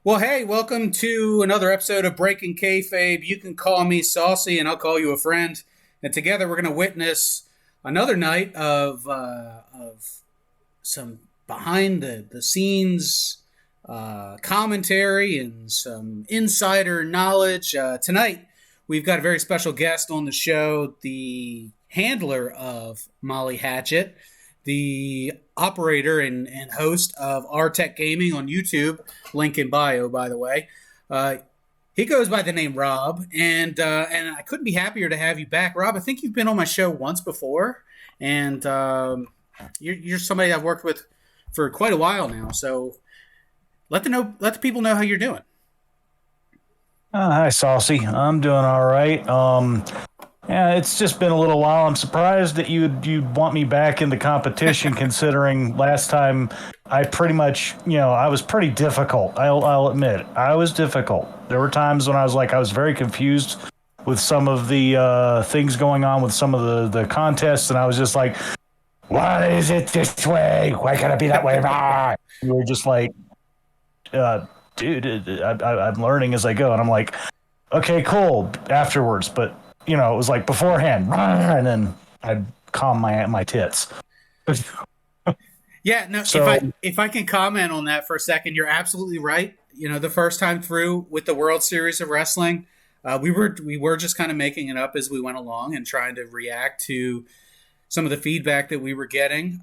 Well, hey, welcome to another episode of Breaking Kayfabe. You can call me Saucy, and I'll call you a friend. And together, we're going to witness another night of some behind the scenes commentary and some insider knowledge. Tonight, we've got a very special guest on the show, the handler of Molly Hatchet, the operator and host of R Tech Gaming on YouTube. Link in bio, by the way. He goes by the name Rob, and I couldn't be happier to have you back, Rob. I think you've been on my show once before, and you're somebody I've worked with for quite a while now. So let the people know how you're doing. Hi, Saucy. I'm doing all right. Yeah, it's just been a little while. I'm surprised that you'd want me back in the competition, considering last time I pretty much, I was pretty difficult. I'll admit, I was difficult. There were times when I was very confused with some of the things going on with some of the contests, and I was just like, why is it this way? Why can't it be that way? You were just like, dude, I'm learning as I go. And I'm like, okay, cool, afterwards. But, it was like beforehand. And then I'd calm my tits. Yeah, no, So, if I can comment on that for a second, you're absolutely right. The first time through with the World Series of Wrestling, we were just kind of making it up as we went along and trying to react to some of the feedback that we were getting.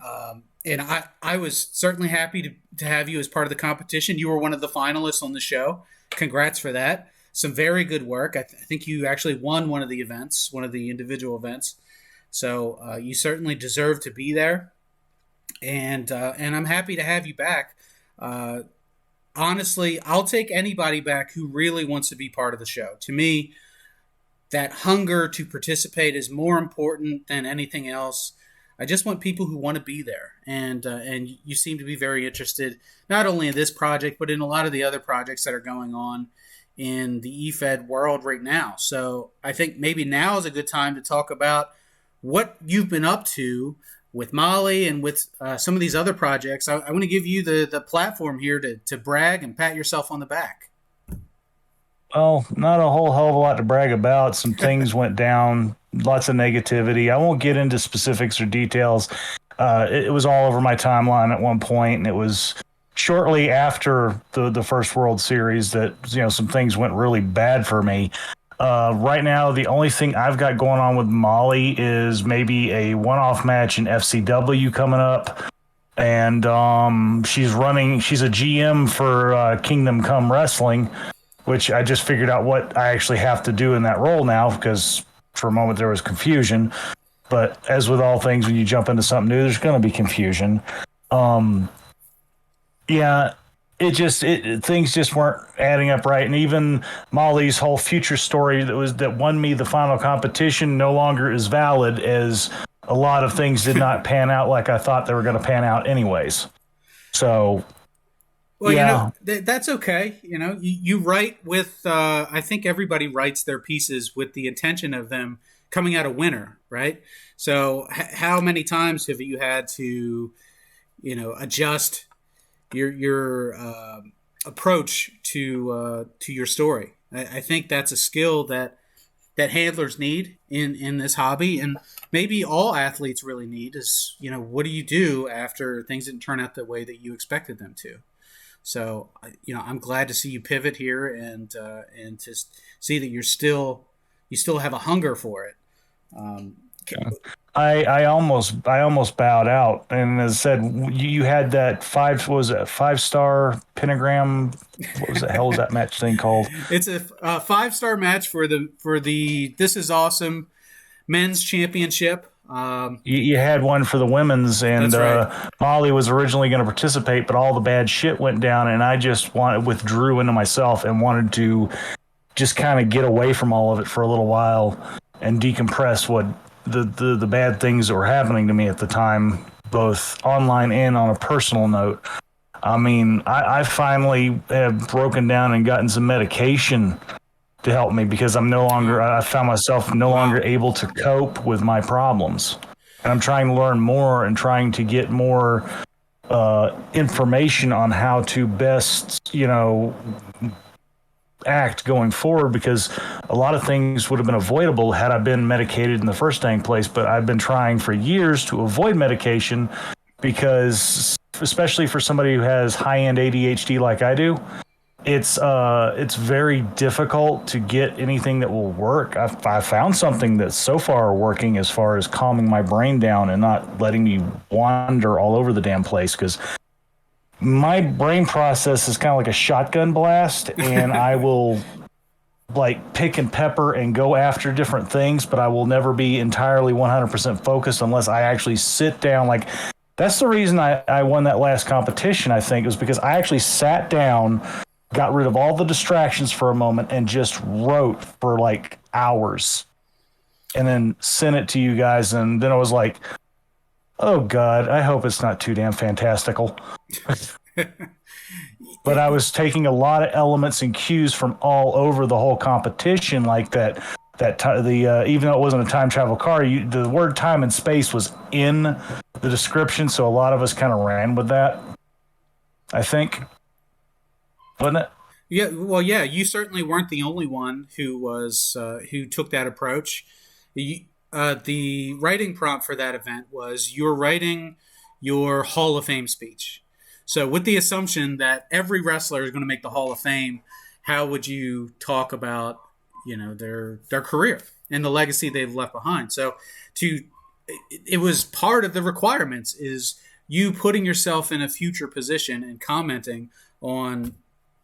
And I was certainly happy to have you as part of the competition. You were one of the finalists on the show. Congrats for that. Some very good work. I think you actually won one of the events, one of the individual events. So you certainly deserve to be there. And I'm happy to have you back. Honestly, I'll take anybody back who really wants to be part of the show. To me, that hunger to participate is more important than anything else. I just want people who want to be there, and you seem to be very interested not only in this project but in a lot of the other projects that are going on in the efed world right now. So I think maybe now is a good time to talk about what you've been up to with Molly and with some of these other projects. I want to give you the platform here to brag and pat yourself on the back. well, not a whole hell of a lot to brag about. Some things went down, lots of negativity. I won't get into specifics or details. It was all over my timeline at one point, and it was shortly after the first World Series that some things went really bad for me. Right now, the only thing I've got going on with Molly is maybe a one-off match in FCW coming up, and she's a GM for Kingdom Come Wrestling, which I just figured out what I actually have to do in that role now, because for a moment there was confusion. But as with all things, when you jump into something new, there's going to be confusion. Yeah, things just weren't adding up right, and even Molly's whole future story that won me the final competition no longer is valid, as a lot of things did not pan out like I thought they were going to pan out anyways. So, Well, yeah, that's okay. You write with, I think everybody writes their pieces with the intention of them coming out a winner, right? So how many times have you had to, adjust your approach to your story? I think that's a skill that handlers need in this hobby, and maybe all athletes really need is, what do you do after things didn't turn out the way that you expected them to? So, I'm glad to see you pivot here and to see that you still have a hunger for it. I almost bowed out, and as I said, you had that five-star pentagram. What was the hell was that match thing called? It's a 5-star match for the This Is Awesome men's championship. You had one for the women's, and Right. Molly was originally going to participate, but all the bad shit went down, and I just withdrew into myself and wanted to just kind of get away from all of it for a little while and decompress what the bad things that were happening to me at the time, both online and on a personal note. I mean, I finally have broken down and gotten some medication to help me, because I found myself no longer able to cope with my problems. And I'm trying to learn more and trying to get more information on how to best, act going forward, because a lot of things would have been avoidable had I been medicated in the first dang place. But I've been trying for years to avoid medication because, especially for somebody who has high-end ADHD like I do, it's very difficult to get anything that will work. I've found something that's so far working as far as calming my brain down and not letting me wander all over the damn place, because my brain process is kind of like a shotgun blast, and I will like pick and pepper and go after different things, but I will never be entirely 100% focused unless I actually sit down. Like, that's the reason I won that last competition, I think, was because I actually sat down, got rid of all the distractions for a moment, and just wrote for like hours and then sent it to you guys. And then I was like, oh God, I hope it's not too damn fantastical. But I was taking a lot of elements and cues from all over the whole competition, like that even though it wasn't a time travel car, the word time and space was in the description, so a lot of us kind of ran with that, I think, wasn't it? Yeah, well, yeah, you certainly weren't the only one who took that approach. The writing prompt for that event was you're writing your Hall of Fame speech. So with the assumption that every wrestler is going to make the Hall of Fame, how would you talk about, their career and the legacy they've left behind? So it was part of the requirements is you putting yourself in a future position and commenting on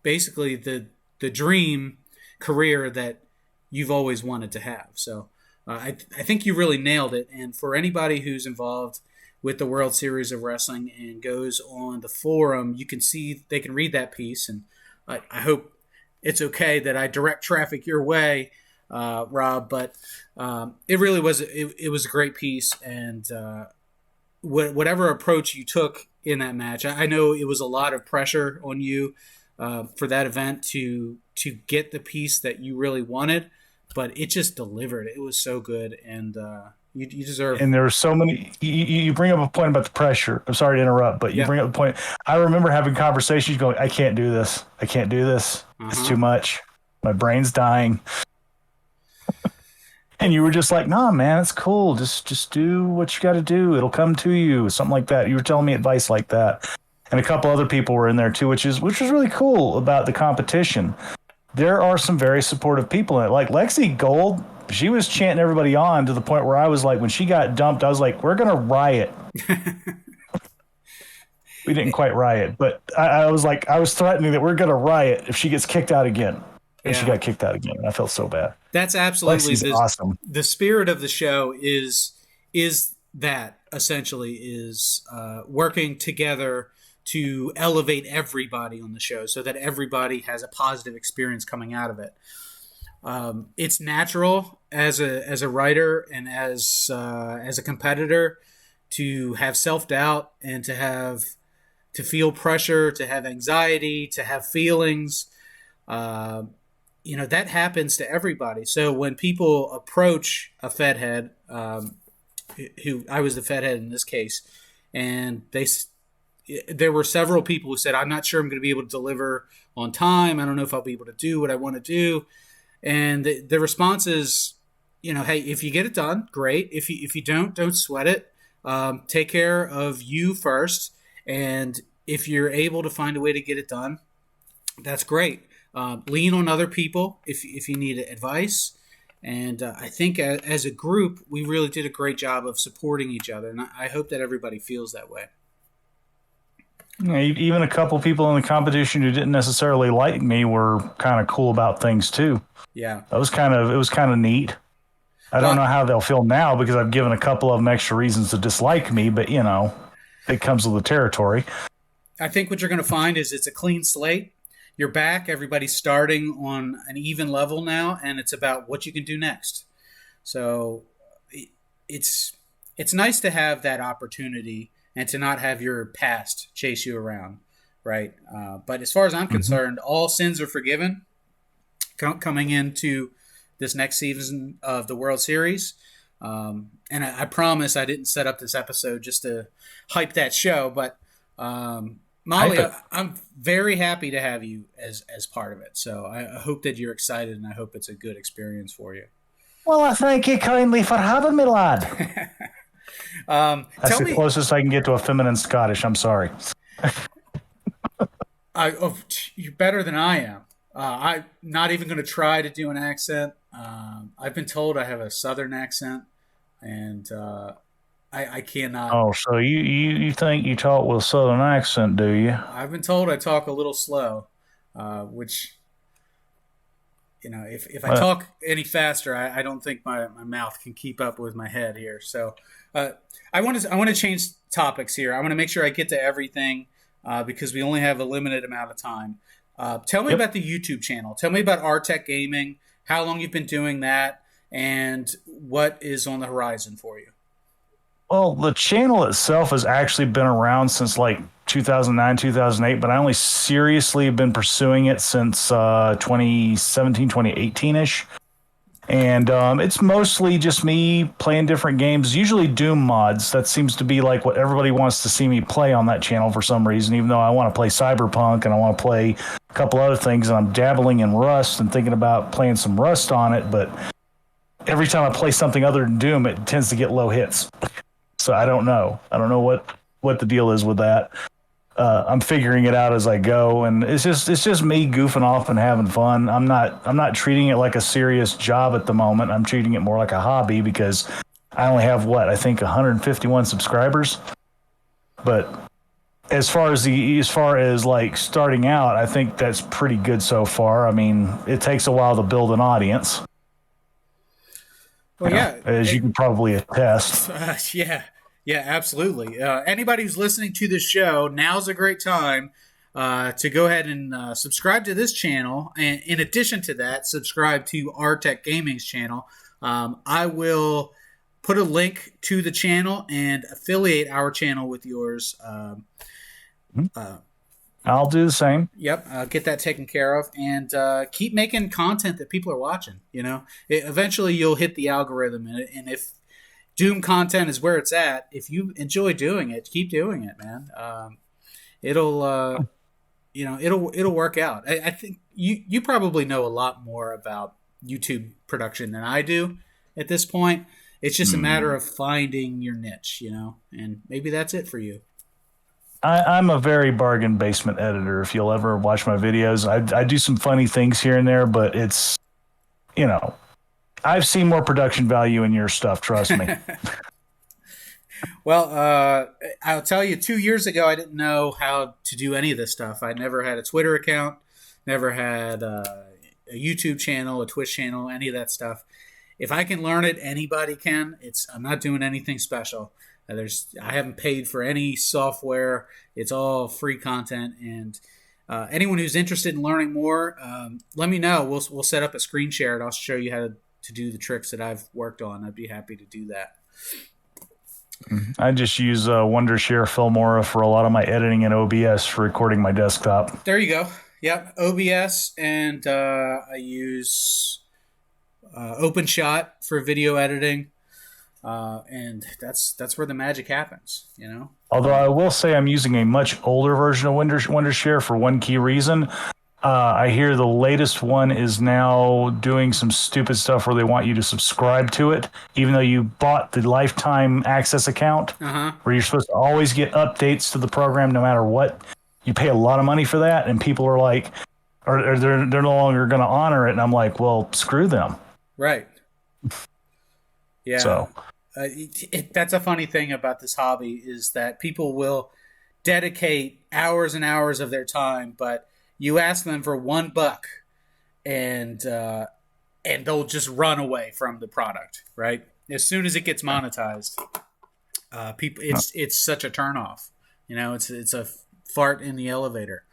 basically the dream career that you've always wanted to have. So I think you really nailed it. And for anybody who's involved with the World Series of Wrestling and goes on the forum, they can read that piece. And I hope it's okay that I direct traffic your way, Rob, but it really was, it was a great piece. And whatever approach you took in that match, I know it was a lot of pressure on you for that event to get the piece that you really wanted, but it just delivered. It was so good, and you deserve. And there were so many. You bring up a point about the pressure. I'm sorry to interrupt, but you bring up the point. I remember having conversations going, I can't do this. I can't do this. It's too much. My brain's dying. And you were just like, nah, man, it's cool. Just do what you got to do. It'll come to you. Something like that. You were telling me advice like that. And a couple other people were in there too, which was really cool about the competition. There are some very supportive people in it. Like Lexi Gold, she was chanting everybody on to the point where I was like, when she got dumped, I was like, we're going to riot. We didn't quite riot, but I was like, I was threatening that we're going to riot if she gets kicked out again. And she got kicked out again. And I felt so bad. That's absolutely awesome. The spirit of the show is that essentially is working together to elevate everybody on the show so that everybody has a positive experience coming out of it. It's natural as a writer and as a competitor to have self-doubt and to feel pressure, to have anxiety, to have feelings. That happens to everybody. So when people approach a Fed head, who I was the Fed head in this case, and there were several people who said, I'm not sure I'm going to be able to deliver on time. I don't know if I'll be able to do what I want to do. And the response is, hey, if you get it done, great. If you don't sweat it. Take care of you first. And if you're able to find a way to get it done, that's great. Lean on other people if you need advice. And I think as a group, we really did a great job of supporting each other. And I hope that everybody feels that way. Yeah, even a couple people in the competition who didn't necessarily like me were kind of cool about things too. Yeah, it was kind of neat. I don't know how they'll feel now because I've given a couple of them extra reasons to dislike me, but it comes with the territory. I think what you're going to find is it's a clean slate. You're back. Everybody's starting on an even level now, and it's about what you can do next. So it's nice to have that opportunity and to not have your past chase you around, right? But as far as I'm concerned, all sins are forgiven coming into this next season of the World Series. And I promise I didn't set up this episode just to hype that show, but Molly, Hype it. I'm very happy to have you as part of it. So I hope that you're excited, and I hope it's a good experience for you. Well, I thank you kindly for having me, lad. That's Tell the me, closest I can get to a feminine Scottish. I'm sorry. you're better than I am. I'm not even going to try to do an accent. I've been told I have a southern accent, and I cannot. Oh, so you think you talk with a southern accent, do you? I've been told I talk a little slow, which if I Well, talk any faster, I don't think my mouth can keep up with my head here. So uh, I want to change topics here. I want to make sure I get to everything because we only have a limited amount of time. Tell me yep. about the YouTube channel. Tell me about Artech Gaming. How long you've been doing that, and what is on the horizon for you. Well, the channel itself has actually been around since like 2009, 2008, but I only seriously been pursuing it since 2017, 2018 ish. And it's mostly just me playing different games, usually Doom mods. That seems to be like what everybody wants to see me play on that channel for some reason, even though I want to play Cyberpunk and I want to play a couple other things. And I'm dabbling in Rust and thinking about playing some Rust on it. But every time I play something other than Doom, it tends to get low hits. So I don't know. I don't know what the deal is with that. I'm figuring it out as I go, and it's just me goofing off and having fun. I'm not treating it like a serious job at the moment. I'm treating it more like a hobby because I only have I think 151 subscribers. But as far as like starting out, I think that's pretty good so far. I mean, it takes a while to build an audience. Well, yeah, As you can probably attest. yeah, yeah, absolutely. Anybody who's listening to this show, now's a great time to go ahead and subscribe to this channel. And in addition to that, subscribe to Artech Gaming's channel. I will put a link to the channel and affiliate our channel with yours. I'll do the same. Yep, get that taken care of, and keep making content that people are watching. Eventually you'll hit the algorithm, and if Doom content is where it's at, if you enjoy doing it, keep doing it, man. It'll work out. I think you probably know a lot more about YouTube production than I do at this point. It's just a matter of finding your niche, and maybe that's it for you. I'm a very bargain basement editor. If you'll ever watch my videos, I do some funny things here and there, but it's, I've seen more production value in your stuff. Trust me. Well, I'll tell you, 2 years ago, I didn't know how to do any of this stuff. I never had a Twitter account, never had a YouTube channel, a Twitch channel, any of that stuff. If I can learn it, anybody can. I'm not doing anything special. I haven't paid for any software. It's all free content, and anyone who's interested in learning more, let me know. We'll set up a screen share, and I'll show you how to do the tricks that I've worked on. I'd be happy to do that. I just use Wondershare Filmora for a lot of my editing and OBS for recording my desktop. There you go. Yep, OBS, and I use OpenShot for video editing. And that's where the magic happens, Although I will say I'm using a much older version of Wondershare for one key reason. I hear the latest one is now doing some stupid stuff where they want you to subscribe to it, even though you bought the lifetime access account, where you're supposed to always get updates to the program no matter what. You pay a lot of money for that, and people are like, or they're no longer going to honor it. And I'm like, well, screw them. Right. Yeah. So. That's a funny thing about this hobby is that people will dedicate hours and hours of their time, but you ask them for $1 and they'll just run away from the product, right? As soon as it gets monetized, people, it's such a turnoff. It's a fart in the elevator.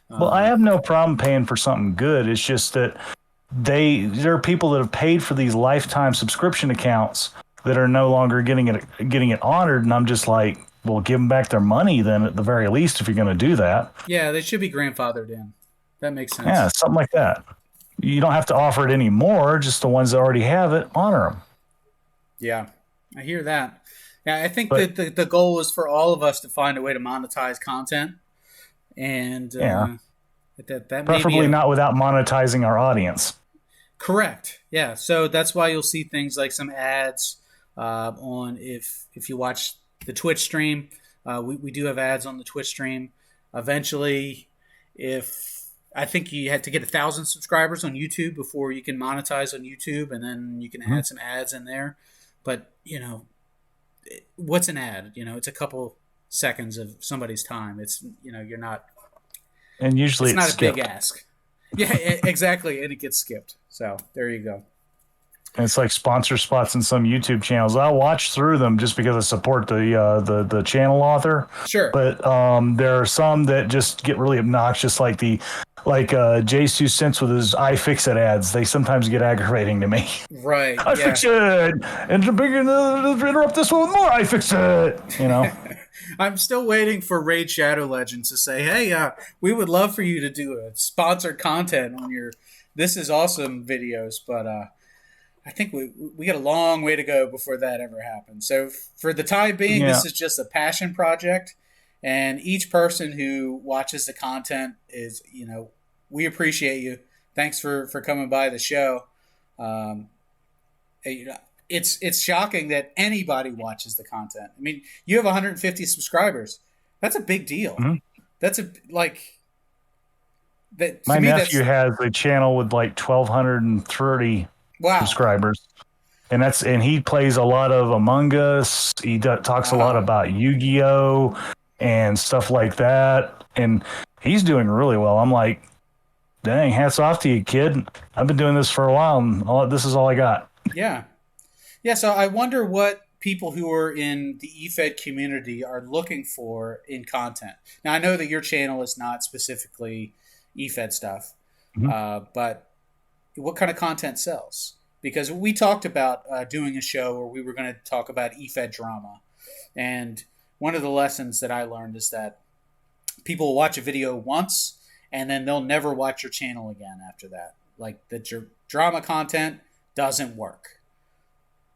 Well, I have no problem paying for something good. It's just that there are people that have paid for these lifetime subscription accounts that are no longer getting it honored, and I'm just like, well, give them back their money then at the very least if you're going to do that. Yeah, they should be grandfathered in. That makes sense. Yeah, something like that. You don't have to offer it anymore, just the ones that already have it, honor them. Yeah, I hear that. Yeah, I think But that the goal is for all of us to find a way to monetize content, and yeah, that may be preferably a not without monetizing our audience. correct. Yeah, so that's why you'll see things like some ads on if you watch the Twitch stream. We do have ads on the Twitch stream. Eventually, if I think you had to get 1,000 subscribers on YouTube before you can monetize on YouTube, and then you can Mhm. add some ads in there. But what's an ad? It's a couple seconds of somebody's time. It's you're not. And usually It's it's not a big skipped. ask. Yeah, exactly, and it gets skipped. So there you go. And it's like sponsor spots in some YouTube channels. I'll watch through them just because I support the channel author. Sure. But there are some that just get really obnoxious, like Jay's 2 cents with his iFixit ads. They sometimes get aggravating to me. Right. Yeah. iFixit, and to interrupt this one with more iFixit. I'm still waiting for Raid Shadow Legends to say, "Hey, we would love for you to do a sponsored content on your This Is Awesome videos," but I think we got a long way to go before that ever happens. So for the time being, Yeah. this is just a passion project, and each person who watches the content is, we appreciate you. Thanks for coming by the show. Um, it's shocking that anybody watches the content. I mean, you have 150 subscribers. That's a big deal. Mhm. That's a like that to My me. nephew That's has a channel with like 1,230 wow, subscribers. And he plays a lot of Among Us. Talks a lot wow. about Yu-Gi-Oh and stuff like that, and he's doing really well. I'm like, dang, hats off to you, kid. I've been doing this for a while, and this is all I got. Yeah, yeah. So I wonder what people who are in the efed community are looking for in content. Now I know that your channel is not specifically efed stuff, Mhm. but what kind of content sells? Because we talked about doing a show where we were going to talk about efed drama, and one of the lessons that I learned is that people will watch a video once and then they'll never watch your channel again after that. Like that your drama content doesn't work.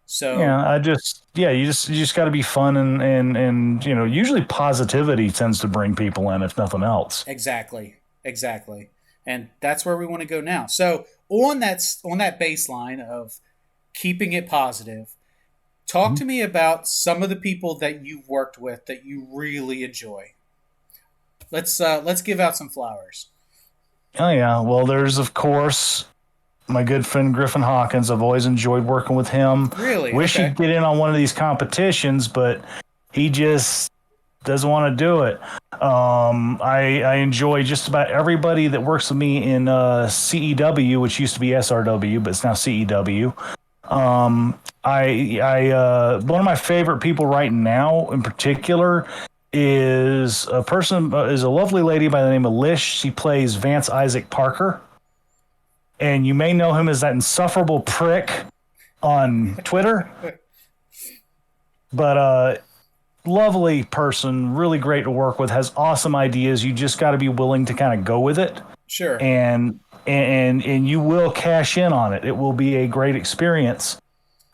So Yeah, you just got to be fun and usually positivity tends to bring people in if nothing else. exactly, exactly, and that's where we want to go now. So on that baseline of keeping it positive, talk Mhm. to me about some of the people that you've worked with that you really enjoy. Let's give out some flowers. Oh yeah, well, there's of course my good friend Griffin Hawkins. I've always enjoyed working with him. Really? Wish Okay. he'd get in on one of these competitions, but he just doesn't want to do it. I enjoy just about everybody that works with me in CEW, which used to be SRW, but it's now CEW. One of my favorite people right now, in particular, is a lovely lady by the name of Lish. She plays Vance Isaac Parker, and you may know him as that insufferable prick on Twitter. But lovely person, really great to work with, has awesome ideas. You just got to be willing to kind of go with it, Sure. and you will cash in on it. It will be a great experience.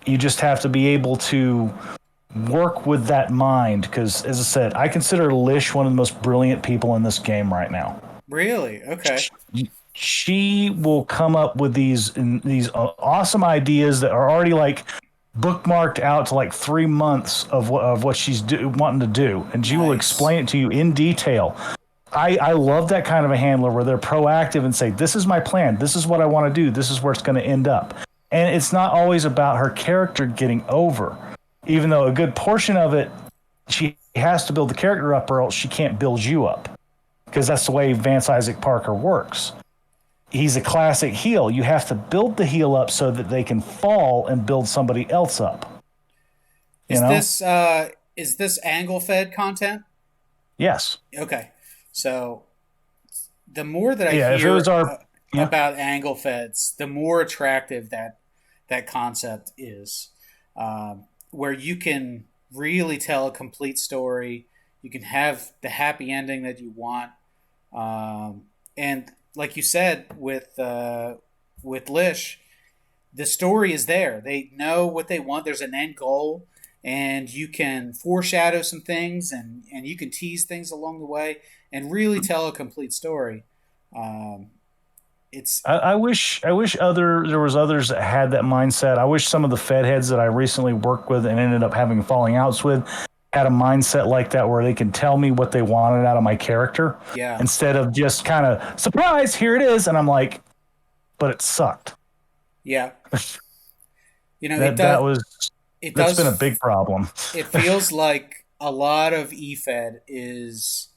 You just have to be able to work with that mind because, as I said, I consider Lish one of the most brilliant people in this game right now. Really? Okay. She will come up with these awesome ideas that are already like bookmarked out to like 3 months of what she's wanting to do, and she will Nice. explain it to you in detail. I love that kind of a handler where they're proactive and say, "This is my plan. This is what I want to do. This is where it's going to end up." And it's not always about her character getting over, even though a good portion of it, she has to build the character up, or else she can't build you up, because that's the way Vance Isaac Parker works. He's a classic heel. You have to build the heel up so that they can fall and build somebody else up. You Is know? this is this angle fed content? Yes. Okay. So the more that I Yeah. If it was hear our, yeah. about angle feds, the more attractive that concept is, where you can really tell a complete story. You can have the happy ending that you want, and like you said with Lish, the story is there. They know what they want. There's an end goal, and you can foreshadow some things, and you can tease things along the way and really tell a complete story. Um, it's I wish there was others that had that mindset. I wish some of the Fed heads that I recently worked with and ended up having falling outs with had a mindset like that where they can tell me what they wanted out of my character yeah, instead of just kind of surprise, here it is, and I'm like, but it sucked. yeah. It That does. that was It that's been a does. big problem. It feels like a lot of efed is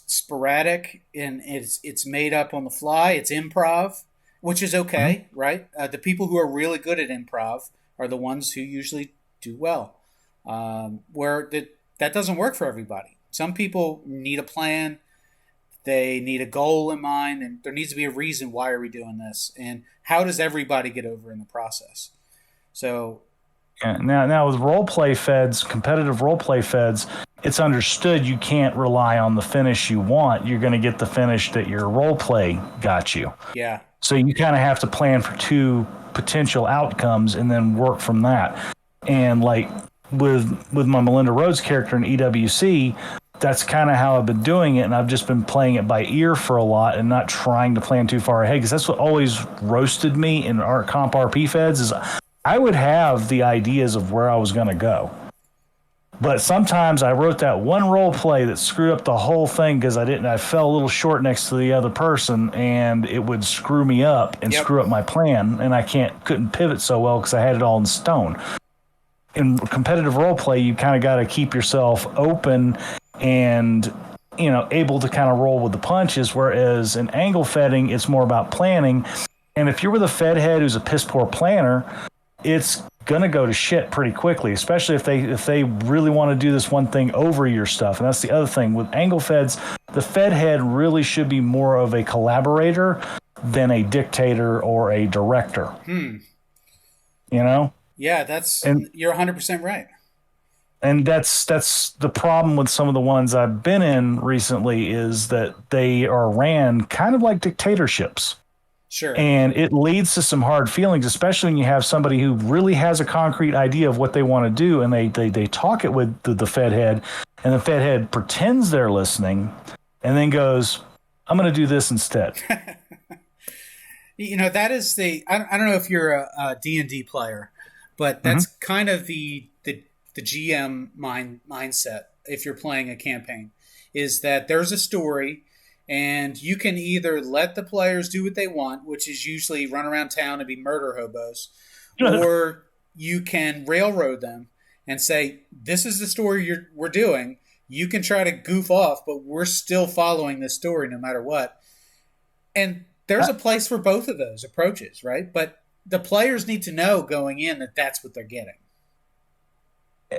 sporadic, and it's made up on the fly. It's improv, which is Mhm. okay, right? The people who are really good at improv are the ones who usually do well. Where that doesn't work for everybody. Some people need a plan. They need a goal in mind, and there needs to be a reason why are we doing this, and how does everybody get over in the process. So Yeah, now with competitive role play feds, it's understood you can't rely on the finish you want. You're going to get the finish that your role play got you. yeah, So you kind of have to plan for two potential outcomes and then work from that. And like with my Melinda Rhodes character in EWC, that's kind of how I've been doing it, and I've just been playing it by ear for a lot and not trying to plan too far ahead because that's what always roasted me in our comp RP feds is I would have the ideas of where I was going to go. But sometimes I wrote that one role play that screwed up the whole thing because I fell a little short next to the other person and it would screw me up and yep, screw up my plan and I couldn't pivot so well because I had it all in stone. In competitive role play, you kind of got to keep yourself open and able to kind of roll with the punches, whereas in angle fetting, it's more about planning. And if you're with a fed head who's a piss poor planner, it's gonna go to shit pretty quickly, especially if they really want to do this one thing over your stuff. And that's the other thing with angle feds. The fed head really should be more of a collaborator than a dictator or a director. hmm, You know, yeah. and You're 100% right. that's the problem with some of the ones I've been in recently is that they are ran kind of like dictatorships. Sure. And it leads to some hard feelings, especially when you have somebody who really has a concrete idea of what they want to do, and they talk it with the Fed head, and the Fed head pretends they're listening, and then goes, "I'm going to do this instead." That is I don't know if you're a D&D player, but that's Mm-hmm. kind of the GM mindset if you're playing a campaign is that there's a story, and you can either let the players do what they want, which is usually run around town and be murder hobos, or you can railroad them and say, this is the story we're doing. You can try to goof off, but we're still following this story no matter what. And there's a place for both of those approaches, right? But the players need to know going in that that's what they're getting.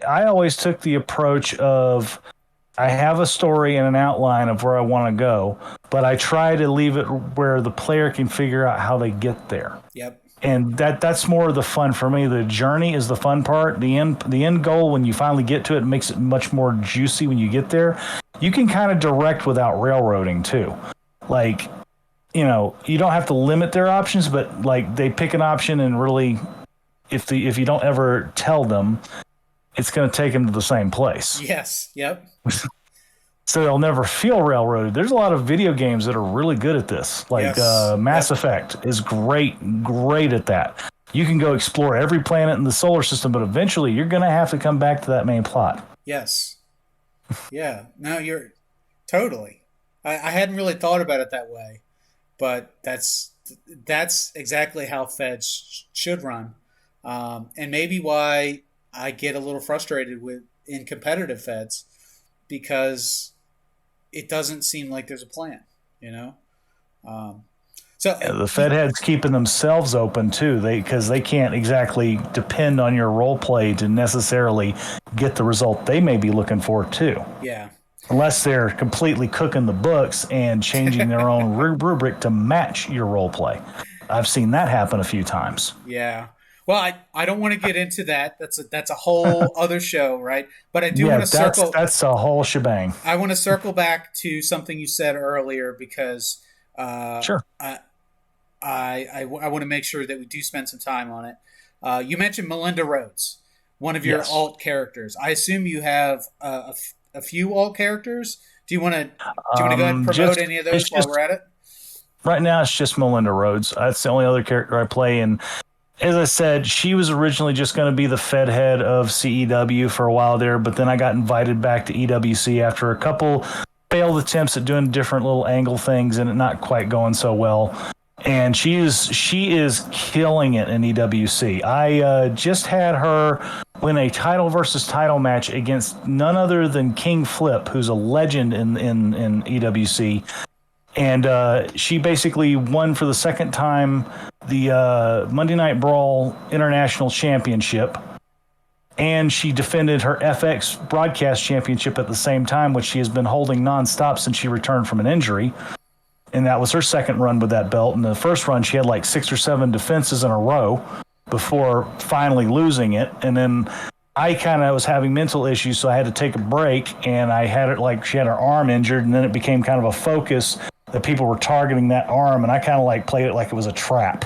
I always took the approach of I have a story and an outline of where I want to go, but I try to leave it where the player can figure out how they get there. Yep. And that's more of the fun for me. The journey is the fun part. The end goal, when you finally get to it, makes it much more juicy when you get there. You can kind of direct without railroading too. Like, you don't have to limit their options, but like they pick an option and really, if you don't ever tell them, it's going to take them to the same place. Yes. Yep. So they'll never feel railroaded. There's a lot of video games that are really good at this. Like Yes. Mass Yep. Effect is great at that. You can go explore every planet in the solar system, but eventually you're going to have to come back to that main plot. Yes. Yeah. No, you're totally. I hadn't really thought about it that way, but that's exactly how feds should run, and maybe why I get a little frustrated with in competitive feds because it doesn't seem like there's a plan, you know. Um, so Yeah, the Fed heads keeping themselves open too. Because they can't exactly depend on your role play to necessarily get the result they may be looking for too. yeah, Unless they're completely cooking the books and changing their own rubric to match your role play. I've seen that happen a few times. yeah. Well, I don't want to get into that. That's a whole other show, right? But I do Yeah, want to that's circle. that's a whole shebang. I want to circle back to something you said earlier because uh, Sure. I, I want to make sure that we do spend some time on it. You mentioned Melinda Rhodes. one of your Yes. alt characters. I assume you have a few alt characters. Do you want to go ahead and promote Just any of it's those while we're just at it? right now it's just Melinda Rhodes. That's the only other character I play, and as I said, she was originally just going to be the Fed head of CEW for a while there, but then I got invited back to EWC after a couple failed attempts at doing different little angle things and it not quite going so well. And she is killing it in EWC. I just had her win a title versus title match against none other than King Flip, who's a legend in EWC. And she basically won for the second time the Monday Night Brawl International Championship. And she defended her FX Broadcast Championship at the same time, which she has been holding nonstop since she returned from an injury. And that was her second run with that belt. In the first run, she had like 6 or 7 defenses in a row before finally losing it. And then I kind of was having mental issues, so I had to take a break. And I had it like she had her arm injured, and then it became kind of a focus that people were targeting that arm, and I kind of like played it like it was a trap.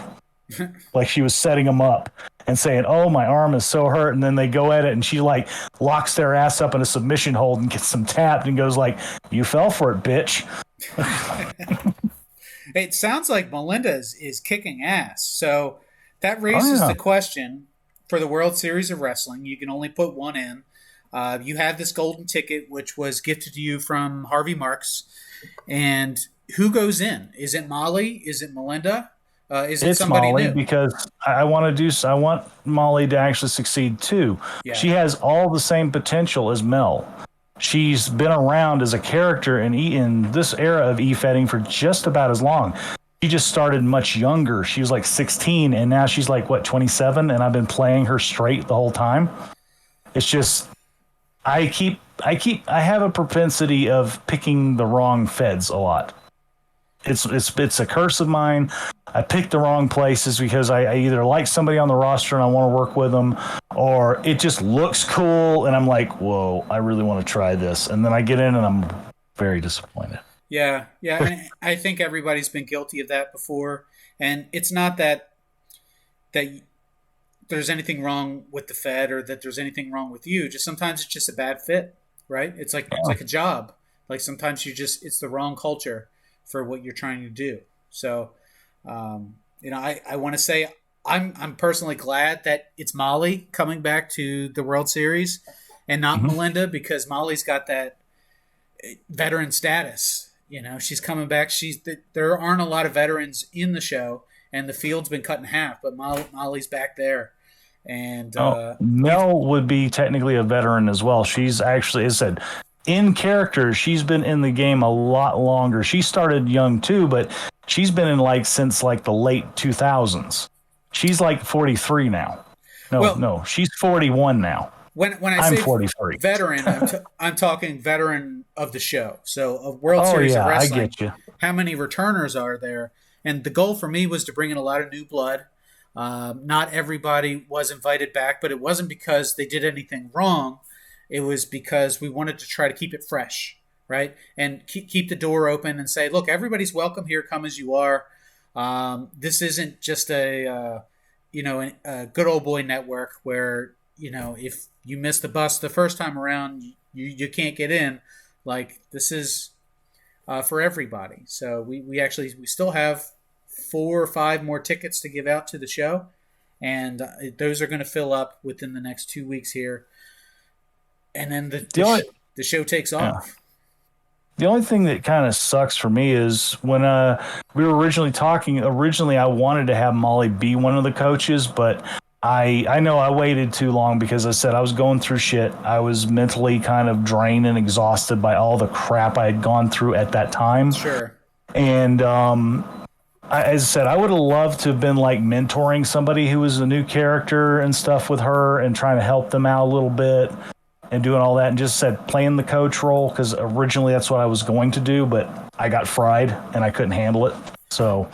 Like she was setting them up and saying, "Oh, my arm is so hurt," and then they go at it, and she like locks their ass up in a submission hold and gets them tapped and goes like, "You fell for it, bitch." It sounds like Melinda is kicking ass. So that raises the question for the World Series of Wrestling. You can only put one in. You have this golden ticket, which was gifted to you from Harvey Marks. And who goes in? Is it Molly? Is it Melinda? Is it It's somebody Molly new? because I want Molly to actually succeed too. Yeah. She has all the same potential as Mel. She's been around as a character in this era of efetting for just about as long. She just started much younger. She was like 16, and now she's like, what, 27? And I've been playing her straight the whole time. It's just, I have a propensity of picking the wrong feds a lot. It's a curse of mine. I pick the wrong places because I either like somebody on the roster and I want to work with them, or it just looks cool and I'm like, whoa, I really want to try this. And then I get in and I'm very disappointed. Yeah. Yeah. And I think everybody's been guilty of that before. And it's not that there's anything wrong with the Fed or that there's anything wrong with you. Just sometimes it's just a bad fit, right? It's like a job. Like sometimes it's the wrong culture for what you're trying to do. So, I want to say I'm personally glad that it's Molly coming back to the World Series and not Melinda, because Molly's got that veteran status. She's coming back. There aren't a lot of veterans in the show, and the field's been cut in half. But Molly's back there, and Mel would be technically a veteran as well. She's actually, as I said, in character, she's been in the game a lot longer. She started young too, but she's been in since the late 2000s. She's like 43 now. No, she's 41 now. When I I'm say 43. veteran, I'm talking veteran of the show. So a World Series of Wrestling. I get you. How many returners are there? And the goal for me was to bring in a lot of new blood. Not everybody was invited back, but it wasn't because they did anything wrong. It was because we wanted to try to keep it fresh, right? And keep the door open and say, look, everybody's welcome here. Come as you are. This isn't just a good old boy network where, if you miss the bus the first time around, you can't get in. Like, this is for everybody. So we still have 4 or 5 more tickets to give out to the show. And those are going to fill up within the next 2 weeks here. And then the show takes off. The only thing that kind of sucks for me is when we were originally talking, I wanted to have Molly be one of the coaches, but I know I waited too long because I said I was going through shit. I was mentally kind of drained and exhausted by all the crap I had gone through at that time. Sure. And as I said, I would have loved to have been mentoring somebody who was a new character and stuff with her and trying to help them out a little bit. And doing all that, and just said playing the coach role, because originally that's what I was going to do, but I got fried and I couldn't handle it. So,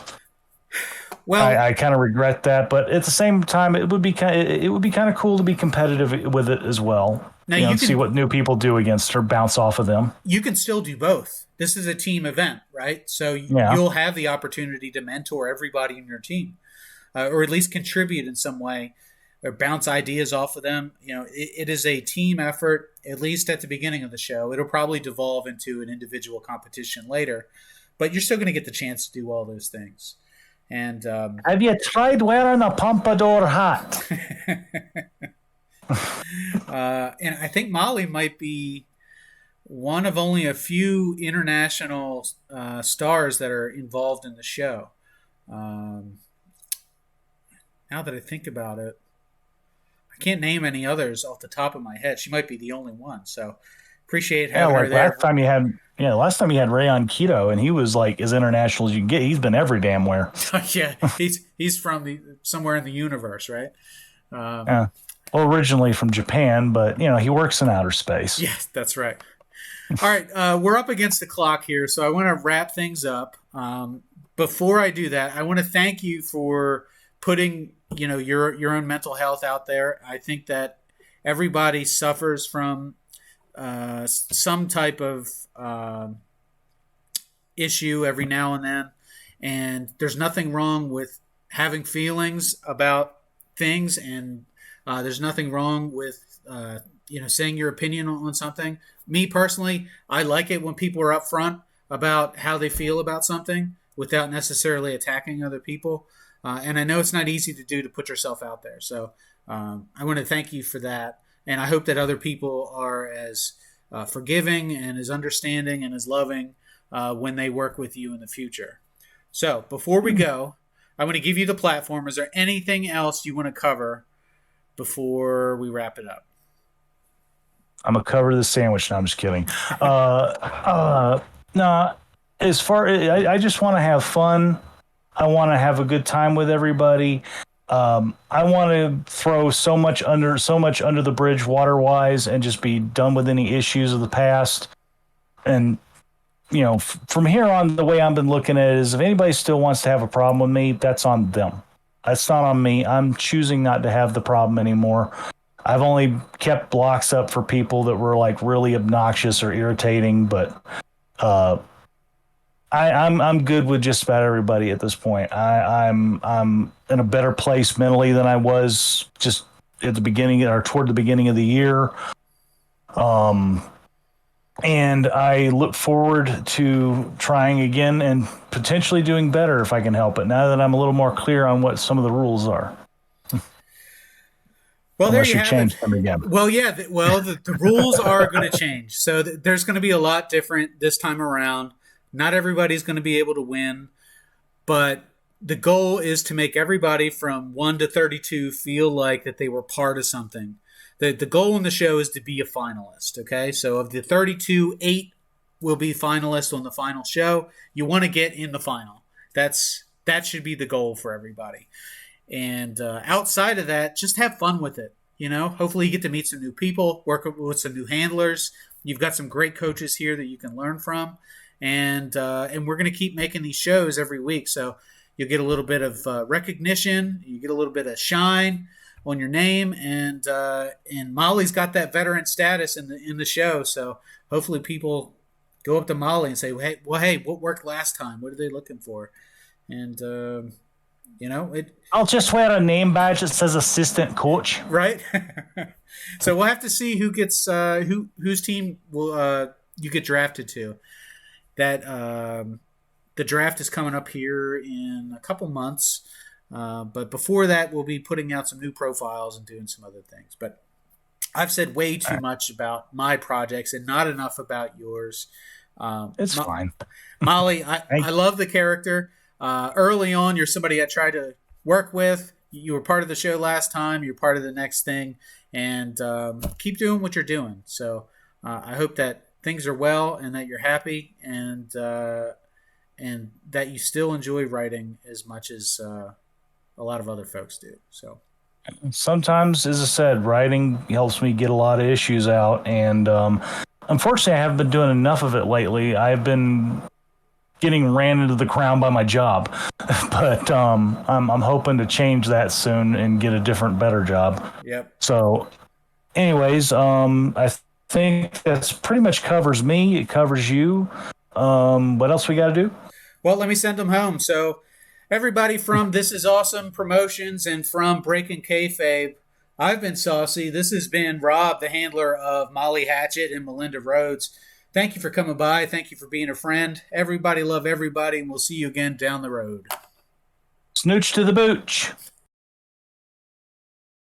I kind of regret that. But at the same time, it would be kind of cool to be competitive with it as well. Now you can see what new people do against her, bounce off of them. You can still do both. This is a team event, right? So you'll have the opportunity to mentor everybody in your team, or at least contribute in some way. or bounce ideas off of them. It is a team effort, at least at the beginning of the show. It'll probably devolve into an individual competition later, but you're still going to get the chance to do all those things. And have you tried wearing a pompadour hat? And I think Molly might be one of only a few international stars that are involved in the show. Now that I think about it, I can't name any others off the top of my head. She might be the only one. So appreciate having her there. Last time you had Rayon Keto, and he was like as international as you can get. He's been every damn where. Yeah, he's from somewhere in the universe, right? Yeah. Well, originally from Japan, but he works in outer space. Yes, that's right. All right, we're up against the clock here, so I want to wrap things up. Before I do that, I want to thank you for putting your own mental health out there. I think that everybody suffers from some type of issue every now and then, and there's nothing wrong with having feelings about things, and there's nothing wrong with saying your opinion on something. Me personally, I like it when people are upfront about how they feel about something without necessarily attacking other people. And I know it's not easy to do, to put yourself out there. So I want to thank you for that. And I hope that other people are as forgiving and as understanding and as loving when they work with you in the future. So before we go, I want to give you the platform. Is there anything else you want to cover before we wrap it up? I'm going to cover the sandwich. No, I'm just kidding. No, as far I just want to have fun. I want to have a good time with everybody. I want to throw so much under the bridge water-wise and just be done with any issues of the past. And, from here on, the way I've been looking at it is if anybody still wants to have a problem with me, that's on them. That's not on me. I'm choosing not to have the problem anymore. I've only kept blocks up for people that were like really obnoxious or irritating, but I'm good with just about everybody at this point. I'm in a better place mentally than I was just at the beginning or toward the beginning of the year. And I look forward to trying again and potentially doing better if I can help it, now that I'm a little more clear on what some of the rules are. Well, unless there you you have change it. them again. Well, yeah. The rules are going to change. So there's going to be a lot different this time around. Not everybody's going to be able to win, but the goal is to make everybody from 1 to 32 feel like that they were part of something. The goal in the show is to be a finalist, okay? So of the 32, 8 will be finalists on the final show. You want to get in the final. That should be the goal for everybody. And outside of that, just have fun with it. Hopefully you get to meet some new people, work with some new handlers. You've got some great coaches here that you can learn from. And we're going to keep making these shows every week. So you'll get a little bit of recognition. You get a little bit of shine on your name. And Molly's got that veteran status in the show. So hopefully people go up to Molly and say, hey, what worked last time? What are they looking for? And I'll just wear a name badge that says assistant coach. Right. So we'll have to see who gets whose team will you get drafted to. That the draft is coming up here in a couple months, but before that, we'll be putting out some new profiles and doing some other things. But I've said way too much about my projects and not enough about yours. It's fine, Molly. I love the character. Early on, you're somebody I tried to work with. You were part of the show last time. You're part of the next thing, and keep doing what you're doing. So I hope that things are well and that you're happy and that you still enjoy writing as much as a lot of other folks do. So sometimes, as I said, writing helps me get a lot of issues out, and unfortunately, I haven't been doing enough of it lately. I've been getting ran into the ground by my job, but I'm hoping to change that soon and get a different, better job. Yep. So, anyways, I think that's pretty much covers me. It covers you. What else we got to do? Well, let me send them home. So, everybody from This Is Awesome Promotions and from Breaking Kayfabe, I've been Saucy. This has been Rob, the handler of Molly Hatchet and Melinda Rhodes. Thank you for coming by. Thank you for being a friend. Everybody love everybody, and we'll see you again down the road. Snooch to the booch.